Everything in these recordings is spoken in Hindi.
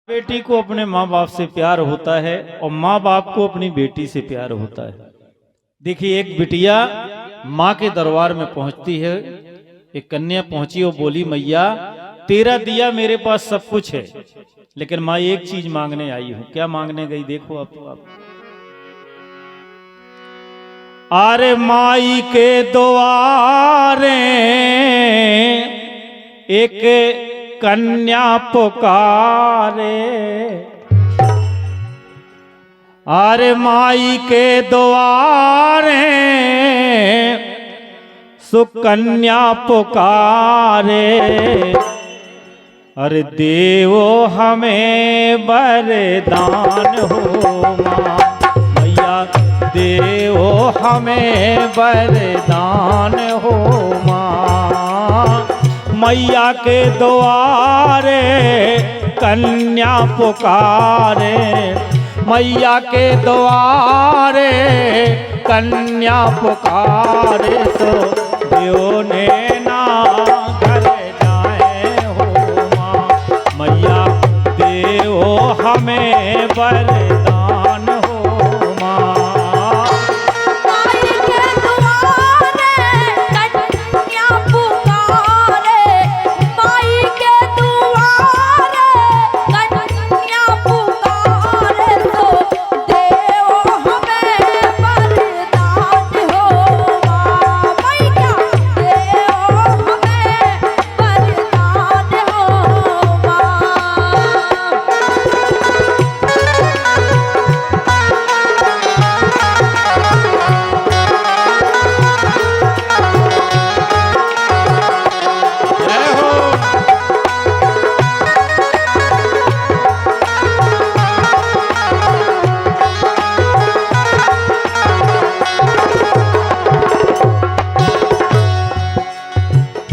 बेटी को अपने माँ बाप से प्यार होता है और माँ बाप को अपनी बेटी से प्यार होता है। देखिए, एक बिटिया माँ के दरबार में पहुंचती है। एक कन्या पहुंची और बोली, मैया तेरा दिया मेरे पास सब कुछ है, लेकिन माँ एक चीज मांगने आई हूं। क्या मांगने गई देखो आप। अरे माई के द्वारे एक कन्या पुकारे, अरे माई के द्वारे सुकन्या पुकारे, अरे देवो हमें वरदान हो माँ, मैया देवो हमें वरदान हो माँ। मैया के द्वारे कन्या पुकारे, मैया के द्वारे कन्या पुकारे, सो देव ने ना घर जाए हो माँ, मैया देवो हमें वरदान हो माँ।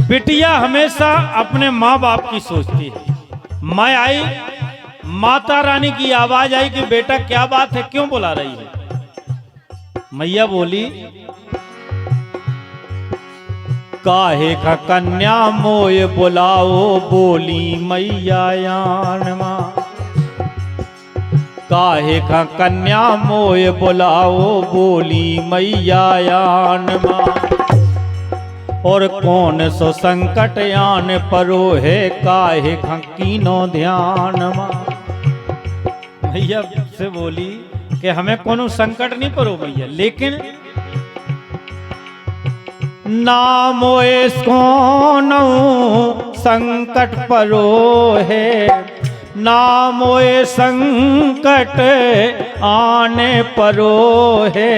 बिटिया हमेशा अपने माँ बाप की सोचती है। मैं आई, माता रानी की आवाज आई कि बेटा क्या बात है, क्यों बुला रही है। मैया बोली, काहे का कन्या मोय बुलाओ, बोली मैया यान माँ, काहे का कन्या मोय बुलाओ, बोली मैया यान माँ। और कौन सो संकट आन परो है, काहे कीनो ध्यान माँ। भैया से बोली कि हमें कोनो संकट नहीं परो भैया, लेकिन ना मोए कोनो संकट परो है, ना मोए संकट आने परो है,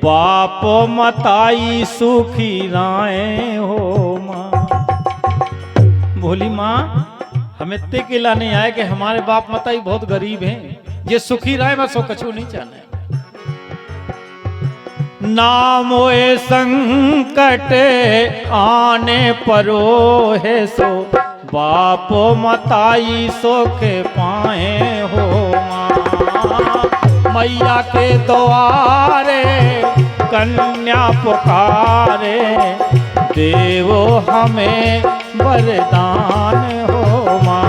बाप मताई सुखी राय हो माँ। बोली माँ, हमें ते के लाने आए कि हमारे बाप मताई बहुत गरीब हैं, ये सुखी राय में सो कछु नहीं चाहना। ना मोए संकट आने परो है, सो बाप मताई सुख पाए हो माँ। मैया के द्वारे कन्या पुकारे, देवो हमें वरदान हो माँ।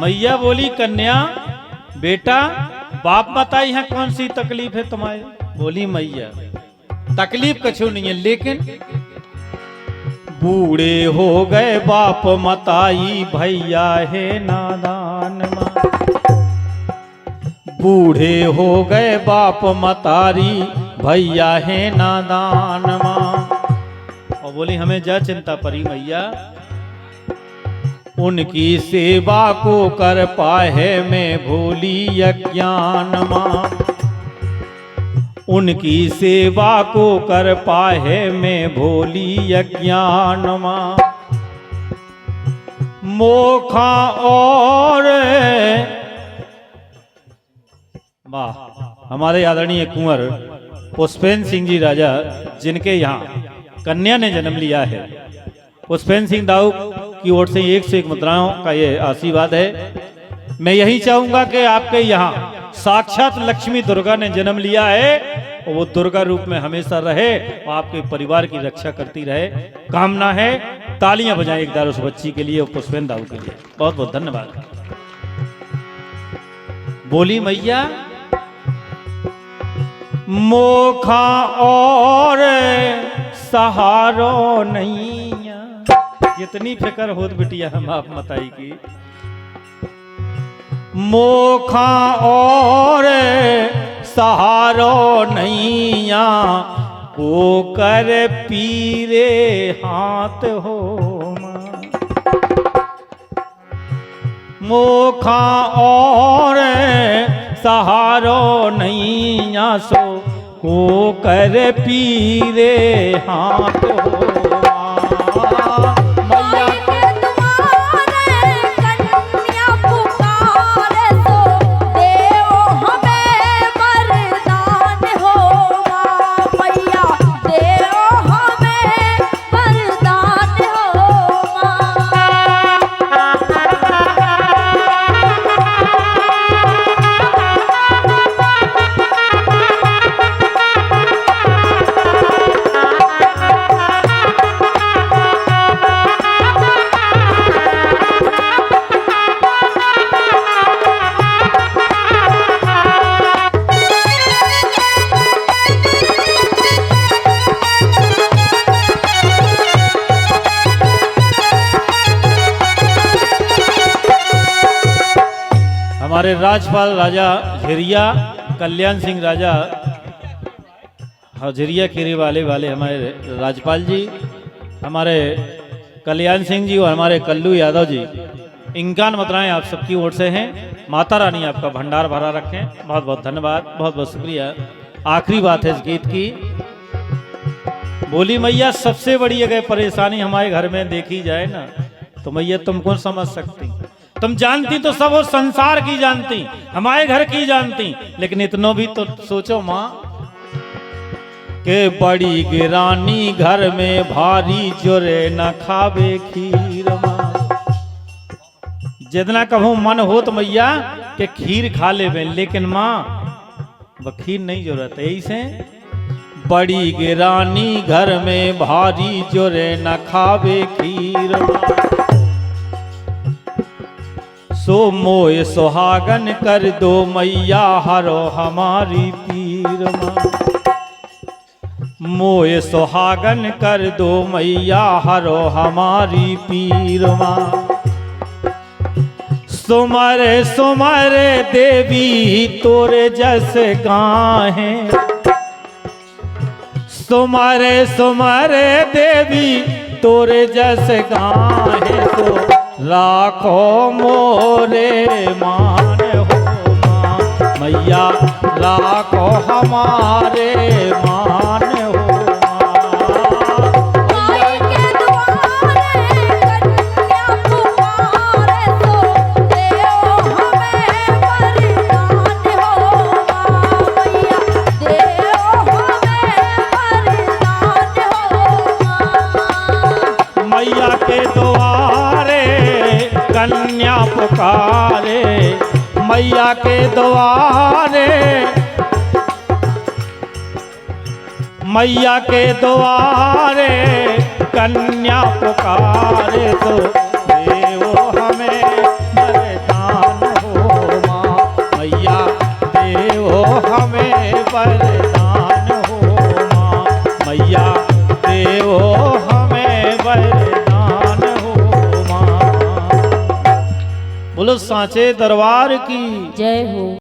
मैया बोली, कन्या बेटा बाप बताई है कौन सी तकलीफ है तुम्हारी। बोली, मैया तकलीफ कछु नहीं है, लेकिन बूढ़े हो गए बाप मताई, भैया है नादान माँ। बूढ़े हो गए बाप मतारी, भैया है नादान माँ। और बोली, हमें जा चिंता परी मैया, उनकी सेवा को कर पाए मैं भूली अज्ञान माँ। उनकी सेवा को कर पाए मैं भोली अज्ञान मां। मोखा और वाह, हमारे आदरणीय कुंवर पुष्पेन सिंह जी राजा, जिनके यहाँ कन्या ने जन्म लिया है, पुष्पेन सिंह दाऊ की ओर से 101 मुद्राओं का ये आशीर्वाद है। मैं यही चाहूंगा कि आपके यहाँ साक्षात लक्ष्मी दुर्गा ने जन्म लिया है और वो दुर्गा रूप में हमेशा रहे और आपके परिवार की रक्षा करती रहे, कामना है। तालियां बजाएं एक बार उस बच्ची के लिए और पुष्पेन दाऊ के लिए। बहुत बहुत धन्यवाद। बोली मैया मोखा और सहारो नहीं, इतनी फिक्र होत बिटिया हम आप मताई की। मोखा और सहारो नैया को कर पीरे हाथ हो। मोखा और सहारो नैया सो को कर पीरे हाथ हो। हमारे राजपाल राजा झिरिया कल्याण सिंह राजा, झिरिया खेरी वाले हमारे राजपाल जी, हमारे कल्याण सिंह जी और हमारे कल्लू यादव जी, इनकान मुद्राएं आप सबकी ओर से हैं। माता रानी आपका भंडार भरा रखें। बहुत बहुत धन्यवाद, बहुत बहुत शुक्रिया। आखिरी बात है इस गीत की। बोली मैया सबसे बड़ी अगर परेशानी हमारे घर में देखी जाए ना तो मैया तुम कौन समझ सकती। तुम जानती तो सब संसार की जानती, हमारे घर की जानती, लेकिन इतनो भी तो सोचो माँ के बड़ी गिरानी घर में भारी जोरे न खावे खीर माँ। जितना कहूँ मन हो तो मैया के खीर खा ले, लेकिन माँ वह खीर नहीं जरूरत है। ऐसे बड़ी गिरानी घर में भारी जोरे न खावे खीर माँ। सो मोय सुहागन कर दो मैया हरो हमारी पीर माँ। मोय सुहागन कर दो मैया हरो हमारी पीर माँ। सुमरे सुमरे देवी तोरे जस गाहे। सुमरे सुमरे देवी तोरे जस गाहे। तो राखो मोरे मान हो माँ मैया, राखो हमारे मान हो मैया के द्वारे कन्या पुकारे। मैया के द्वारे मैया के द्वारे कन्या पुकारे। तो देवो हमें वरदान हो माँ मैया, देवो हमें वरदान हो माँ मैया, देवो हमें वरदान हो माँ। बोलो सांचे दरबार की जय हो।